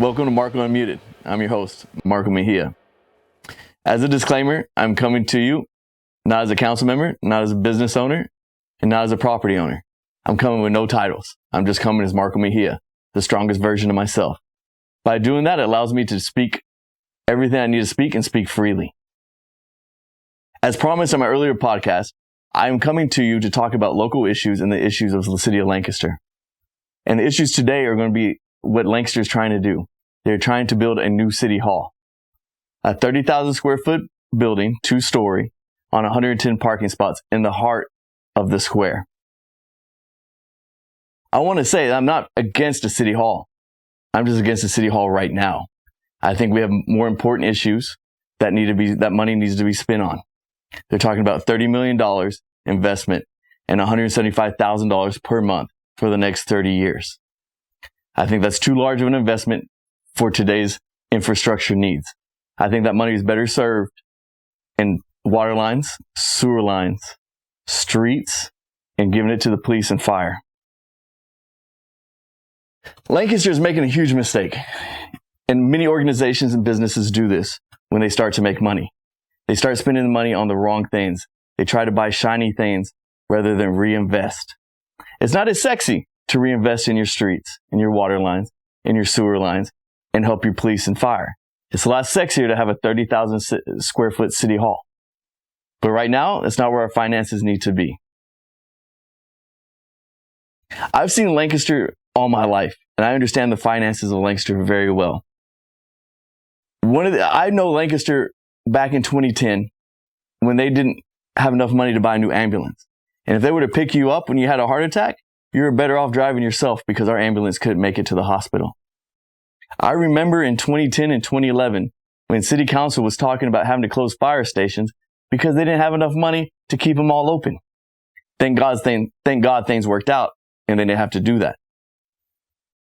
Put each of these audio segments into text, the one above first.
Welcome to Marco Unmuted. I'm your host, Marco Mejia. As a disclaimer, I'm coming to you not as a council member, not as a business owner, and not as a property owner. I'm coming with no titles. I'm just coming as Marco Mejia, the strongest version of myself. By doing that, it allows me to speak everything I need to speak and speak freely. As promised on my earlier podcast, I am coming to you to talk about local issues and the issues of the city of Lancaster. And the issues today are going to be what Lancaster is trying to do. They're trying to build a new city hall. A 30,000 square foot building, 2-story, on 110 parking spots in the heart of the square. I want to say that I'm not against a city hall. I'm just against the city hall right now. I think we have more important issues that money needs to be spent on. They're talking about $30 million investment and $175,000 per month for the next 30 years. I think that's too large of an investment for today's infrastructure needs. I think that money is better served in water lines, sewer lines, streets, and giving it to the police and fire. Lancaster is making a huge mistake, and many organizations and businesses do this when they start to make money. They start spending the money on the wrong things. They try to buy shiny things rather than reinvest. It's not as sexy to reinvest in your streets, in your water lines, in your sewer lines, and help your police and fire. It's a lot sexier to have a 30,000 square foot city hall. But right now, that's not where our finances need to be. I've seen Lancaster all my life, and I understand the finances of Lancaster very well. I know Lancaster back in 2010 when they didn't have enough money to buy a new ambulance. And if they were to pick you up when you had a heart attack, you were better off driving yourself because our ambulance couldn't make it to the hospital. I remember in 2010 and 2011 when City Council was talking about having to close fire stations because they didn't have enough money to keep them all open. Thank God things worked out and they didn't have to do that.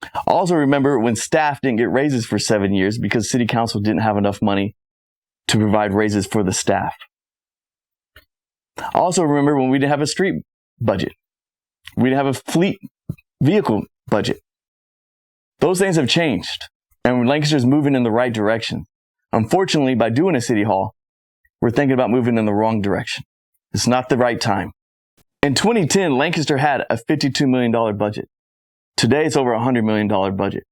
I also remember when staff didn't get raises for 7 years because City Council didn't have enough money to provide raises for the staff. I also remember when we didn't have a street budget. We didn't have a fleet vehicle budget. Those things have changed, and Lancaster is moving in the right direction. Unfortunately, by doing a city hall, we're thinking about moving in the wrong direction. It's not the right time. In 2010, Lancaster had a $52 million budget. Today, it's over a $100 million budget.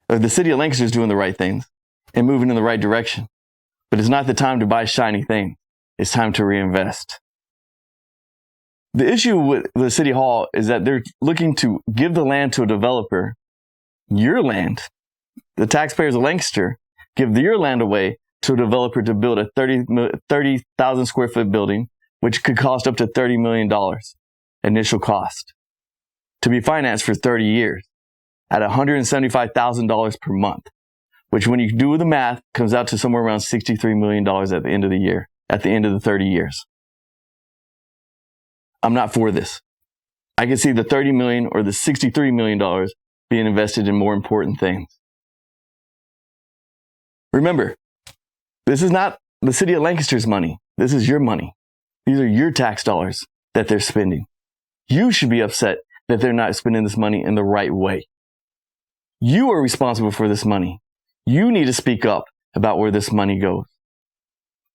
The city of Lancaster is doing the right things and moving in the right direction. But it's not the time to buy shiny things. It's time to reinvest. The issue with the city hall is that they're looking to give the land to a developer, your land. The taxpayers of Lancaster give your land away to a developer to build a 30,000 square foot building, which could cost up to $30 million initial cost, to be financed for 30 years at $175,000 per month, which when you do the math comes out to somewhere around $63 million at the end of the year, at the end of the 30 years. I'm not for this. I can see the $30 million or the $63 million being invested in more important things. Remember, this is not the city of Lancaster's money. This is your money. These are your tax dollars that they're spending. You should be upset that they're not spending this money in the right way. You are responsible for this money. You need to speak up about where this money goes.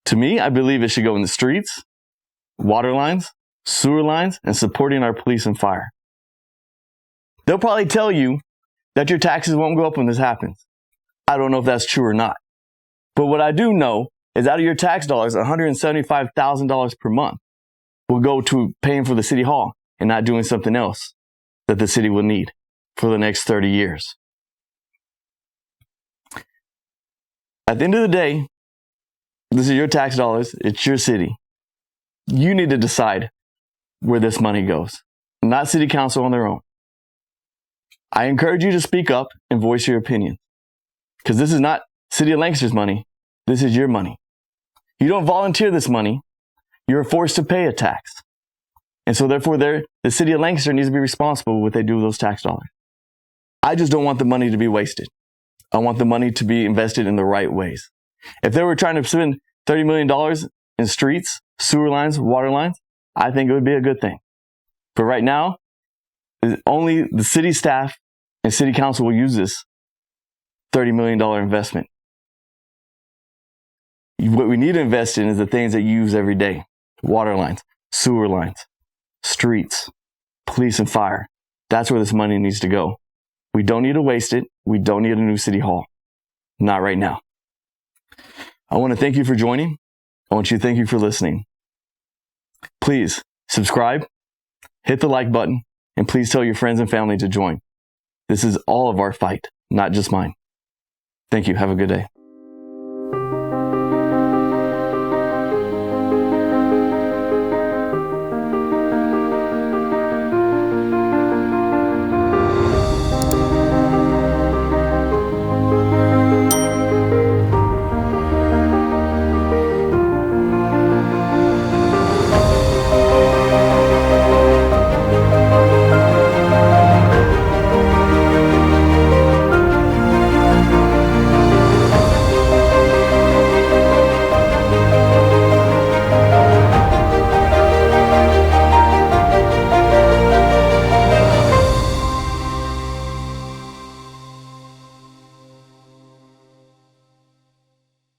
To me, I believe it should go in the streets, water lines, sewer lines, and supporting our police and fire. They'll probably tell you that your taxes won't go up when this happens. I don't know if that's true or not. But what I do know is out of your tax dollars, $175,000 per month will go to paying for the city hall and not doing something else that the city will need for the next 30 years. At the end of the day, this is your tax dollars. It's your city. You need to decide where this money goes, not City Council on their own. I encourage you to speak up and voice your opinion, because this is not City of Lancaster's money. This is your money. You don't volunteer this money. You're forced to pay a tax. And so therefore, the City of Lancaster needs to be responsible for what they do with those tax dollars. I just don't want the money to be wasted. I want the money to be invested in the right ways. If they were trying to spend $30 million in streets, sewer lines, water lines, I think it would be a good thing. But right now, only the city staff and city council will use this $30 million investment. What we need to invest in is the things that you use every day. Water lines, sewer lines, streets, police and fire. That's where this money needs to go. We don't need to waste it. We don't need a new city hall. Not right now. I want to thank you for joining. I want you to thank you for listening. Please subscribe, hit the like button, and please tell your friends and family to join. This is all of our fight, not just mine. Thank you. Have a good day.